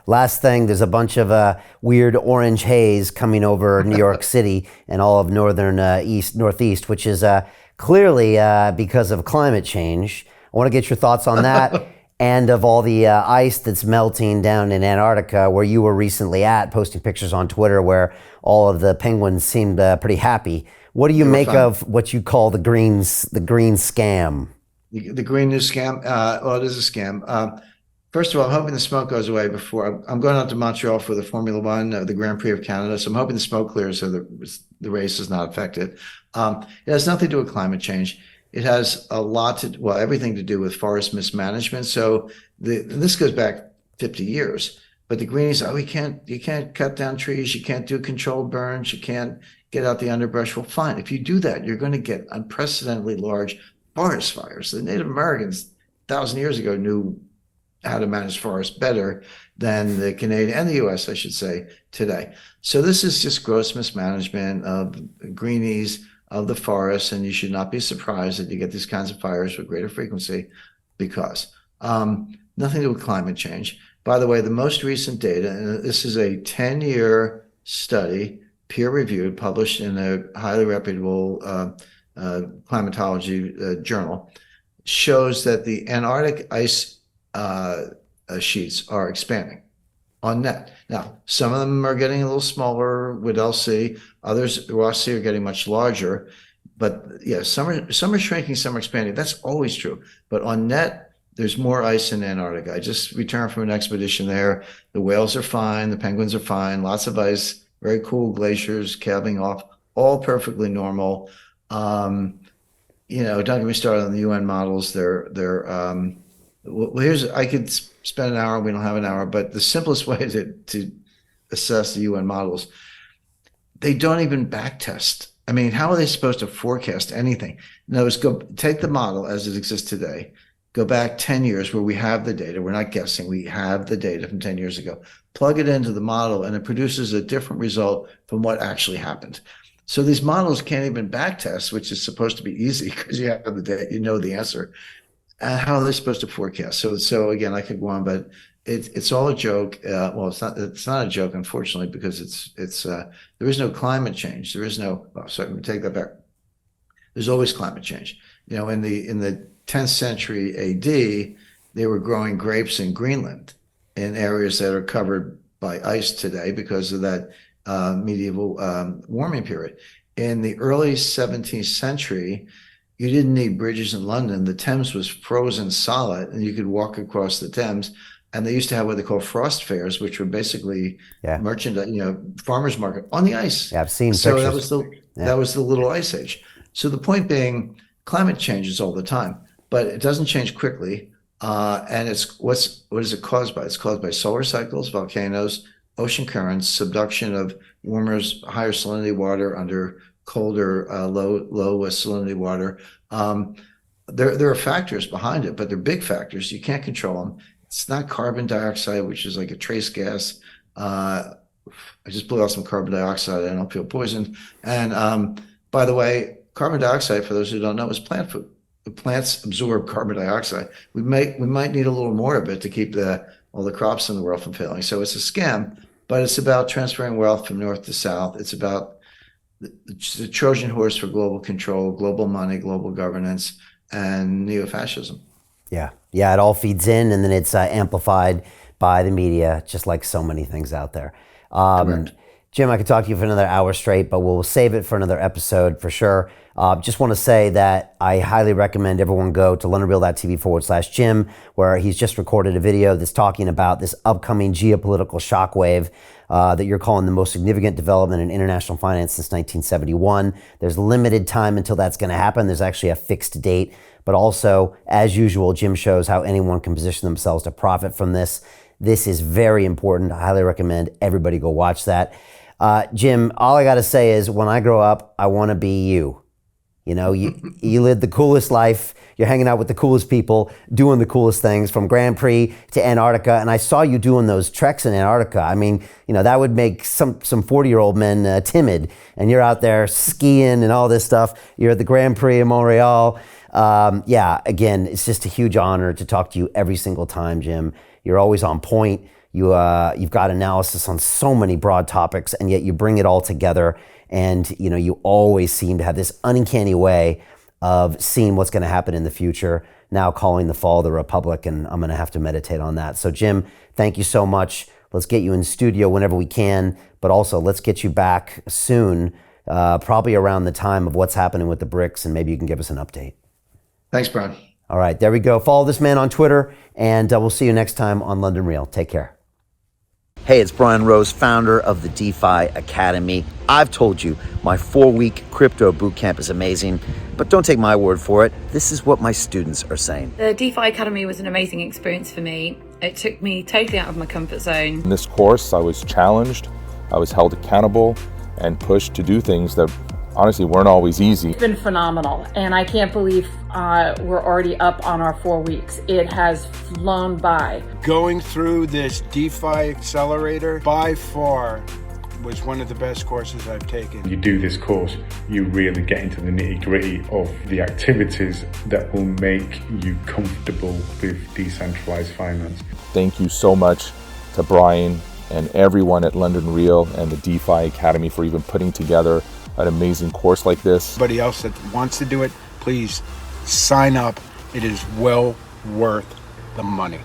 last thing, there's a bunch of weird orange haze coming over New York City and all of northern northeast, which is clearly because of climate change. I want to get your thoughts on that and of all the ice that's melting down in Antarctica, where you were recently at, posting pictures on Twitter where all of the penguins seemed pretty happy. What do you make of what you call the green scam? The green news scam. Well, it is a scam. First of all, I'm hoping the smoke goes away before I'm going out to Montreal for the Formula One, the Grand Prix of Canada. So I'm hoping the smoke clears so the race is not affected. It has nothing to do with climate change. It has everything to do with forest mismanagement. So this goes back 50 years. But the greenies, you can't cut down trees, you can't do controlled burns, you can't get out the underbrush. Well, fine. If you do that, you're going to get unprecedentedly large forest fires. The Native Americans 1,000 years ago knew how to manage forests better than the Canadian and the US, I should say, today. So this is just gross mismanagement of greenies, of the forest, and you should not be surprised that you get these kinds of fires with greater frequency because nothing to do with climate change. By the way, the most recent data, and this is a 10-year study, peer-reviewed, published in a highly reputable climatology journal, shows that the Antarctic ice sheets are expanding on net. Now, some of them are getting a little smaller with LC. Others, Ross Sea, are getting much larger. But yeah, some are shrinking, some are expanding. That's always true. But on net, there's more ice in Antarctica. I just returned from an expedition there. The whales are fine. The penguins are fine. Lots of ice, very cool glaciers calving off, all perfectly normal. Don't get me started on the UN models. I could spend an hour. We don't have an hour, but the simplest way to assess the UN models, they don't even back test. I mean, how are they supposed to forecast anything? No, take the model as it exists today, go back 10 years where we have the data. We're not guessing. We have the data from 10 years ago. Plug it into the model, and it produces a different result from what actually happened. So these models can't even back test, which is supposed to be easy because you have the data, you know the answer. How are they supposed to forecast? So again, I could go on, but it's all a joke. Well, it's not a joke, unfortunately, because there is no climate change. There is no. Oh, sorry, let me take that back. There's always climate change. In the 10th century AD, they were growing grapes in Greenland, in areas that are covered by ice today because of that medieval warming period. In the early 17th century, you didn't need bridges in London. The Thames was frozen solid, and you could walk across the Thames. And they used to have what they call frost fairs, which were basically merchandise, farmers market on the ice. Yeah, I've seen so pictures. That was the little ice age. So the point being, climate changes all the time, but it doesn't change quickly. And what is it caused by? It's caused by solar cycles, volcanoes, ocean currents, subduction of higher salinity water under colder, low salinity water. There are factors behind it, but they're big factors. You can't control them. It's not carbon dioxide, which is like a trace gas. I just blew out some carbon dioxide. I don't feel poisoned. And by the way, carbon dioxide, for those who don't know, is plant food. The plants absorb carbon dioxide. We might need a little more of it to keep all the crops in the world from failing. So it's a scam, but it's about transferring wealth from north to south. It's about the Trojan horse for global control, global money, global governance, and neo-fascism. Yeah, it all feeds in, and then it's amplified by the media, just like so many things out there. Correct. Jim, I could talk to you for another hour straight, but we'll save it for another episode for sure. Just want to say that I highly recommend everyone go to londonreal.tv/Jim, where he's just recorded a video that's talking about this upcoming geopolitical shockwave that you're calling the most significant development in international finance since 1971. There's limited time until that's going to happen. There's actually a fixed date. But also, as usual, Jim shows how anyone can position themselves to profit from this. This is very important. I highly recommend everybody go watch that. Jim, all I got to say is when I grow up, I want to be you. You live the coolest life. You're hanging out with the coolest people, doing the coolest things, from Grand Prix to Antarctica. And I saw you doing those treks in Antarctica. I mean, that would make some 40-year-old men timid. And you're out there skiing and all this stuff. You're at the Grand Prix in Montreal. Again, it's just a huge honor to talk to you every single time, Jim. You're always on point. You've got analysis on so many broad topics, and yet you bring it all together. And you always seem to have this uncanny way of seeing what's going to happen in the future. Now calling the fall of the Republic, and I'm going to have to meditate on that. So Jim, thank you so much. Let's get you in studio whenever we can, but also let's get you back soon, probably around the time of what's happening with the BRICS, and maybe you can give us an update. Thanks, Brian. All right, there we go. Follow this man on Twitter, and we'll see you next time on London Real. Take care. Hey, it's Brian Rose, founder of the DeFi Academy. I've told you my 4-week crypto bootcamp is amazing, but don't take my word for it. This is what my students are saying. The DeFi Academy was an amazing experience for me. It took me totally out of my comfort zone. In this course, I was challenged, I was held accountable, and pushed to do things that honestly weren't always easy. It's been phenomenal, and I can't believe we're already up on our 4 weeks. It has flown by. Going through this DeFi accelerator by far was one of the best courses I've taken. You do this course, you really get into the nitty-gritty of the activities that will make you comfortable with decentralized finance. Thank you so much to Brian and everyone at London Real and the DeFi Academy for even putting together an amazing course like this. Anybody else that wants to do it, please sign up. It is well worth the money.